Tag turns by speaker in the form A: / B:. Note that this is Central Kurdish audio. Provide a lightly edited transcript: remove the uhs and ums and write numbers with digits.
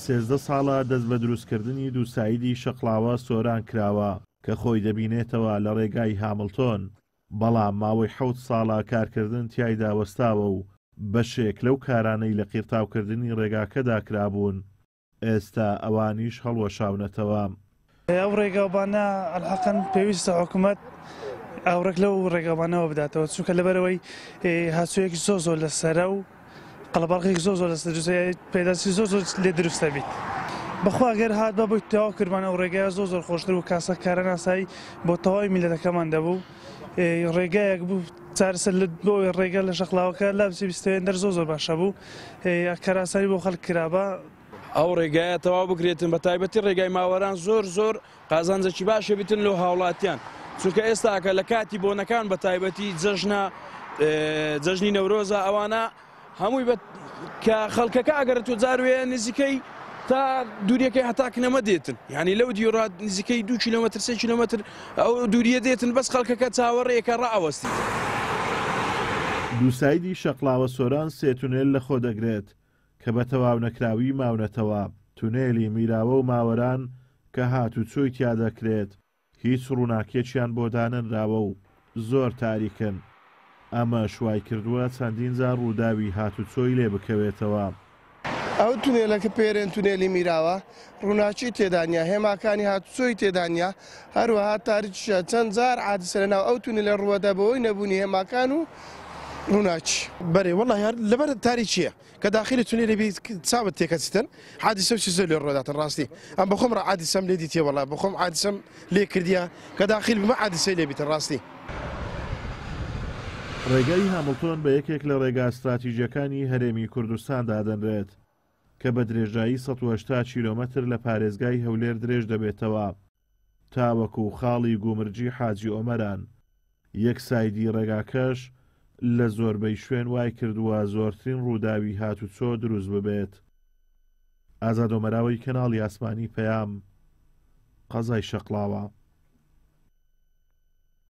A: 13 ساڵە دەست بە دروستکردنی دووسایدی شەقڵاوە سۆران کراوە کە خۆی دەبینێتەوە لە ڕێگای هامڵتۆن، بەڵام ماوەی 7 ساڵە کارکردن تیایدا وەستاوە و بەشێک لەو کارانەی لە قیرتاوکردنی ڕێگاکەدا کرابوون ئێستا ئەوانیش هەڵوەشاونەتەوە.
B: ئەو ڕێگاوبانە ئەلحەقەن پێویستە حکوومەت ئاورێک لەو ڕێگاوانەوە بداتەوە، چونکە لەبەرەوەی هاتوویەکی زۆر لە سەرە و قەڵەباڵغێکی زۆر لە سەر پێداچی زۆر لێ دروستە بیت. بەخوا گەر هات بە بۆی تەواو کردمانە ئەو ڕێگایە زۆر خۆشتر و کاسەکارە ناسایی بۆ تەواوی میلەتەکەمان دەبوو. ڕێگایەک بوو چارەسەر بۆ ڕێگە لە شەقڵاوەکە لا بیستێندەر زۆر باشە بوو، کاراسانی بۆ خەڵک کرابە.
C: ئەو ڕێگایە تەواو بکرێتن بە تایبەتی ڕێگای ماوەران زۆر قازانجێکی باشە بیتن لەو هاوڵاتیان، چونکە ئێستاکە لە کاتی بۆنەکان بە تایبەتی جەژنی نەورۆزە ئەوانە هەمووی کە خەڵکەکە ئەگەر تۆ جاروێ نزیکەی تا دووریەکەی هەتاکنەمە دێتن، یعنی لەو دیۆڕات نزیکەی 2 کیلۆمەتر 3 کیلۆمەتر ئەو دووریە دێتن، بەس خەڵکەکە چاوەڕێیەکە ڕائەوەستی.
A: دووسایدی شەقڵاوە سۆران 3 تونێل لە خۆ دەگرێت کە بە تەواو نەکراوی ماونەتەوە. تونێلی میراوە و ماوەران کە هاتوچۆی تیا دەکرێت هیچ ڕووناکێکیان بۆ دانەنراوە و زۆر تاریکن. ئەمە شوای کردووە چەندین جار ڕووداوی هاتوچۆی لێ بکەوێتەوە.
D: ئەو تونێلەکە پێرێن تونێلی میراوە ڕووناچی تێدانیا، هێماکانی هاتوچۆی تێدانیا، هەروەها تاریکیشە چەند جار عادسە لەناو ئەو تونێلە ڕووەدا بەوەی نەبوونی هێماکان و ڕووناچی.
E: بەێ وەڵی لەبەر تاریکیە کە داخلی تونێلی چاوت تێکەچتن حادیسەی زۆر لێ ڕۆداتن ڕاستی ئەم بەخۆم ڕ عادیسەم لێ دیتێ وەڵا بخۆم عادیسەم لێ کردیا کە داخل بمە عادیسەی لێبیتن ڕاستی.
A: ڕێگای هامڵتۆن بە یەکێک لە ڕێگا استراتیژیەکانی هەرێمی کوردستان دادەنرێت کە بە درێژایی 180 کیلۆمەتر لە پارێزگای هەولێر درێژ دەبێتەوە تاوەکو خاڵی گومرجی حاجی ئۆمەران. یەک سایدی ڕێگاکەش لە زۆربەی شوێن وای کردووە زۆرترین ڕووداوی هاتوچۆ دروست ببێت. ئازاد ئۆمەراوی کەناڵی ئاسمانی پەیام، قەزای شەقڵاوە.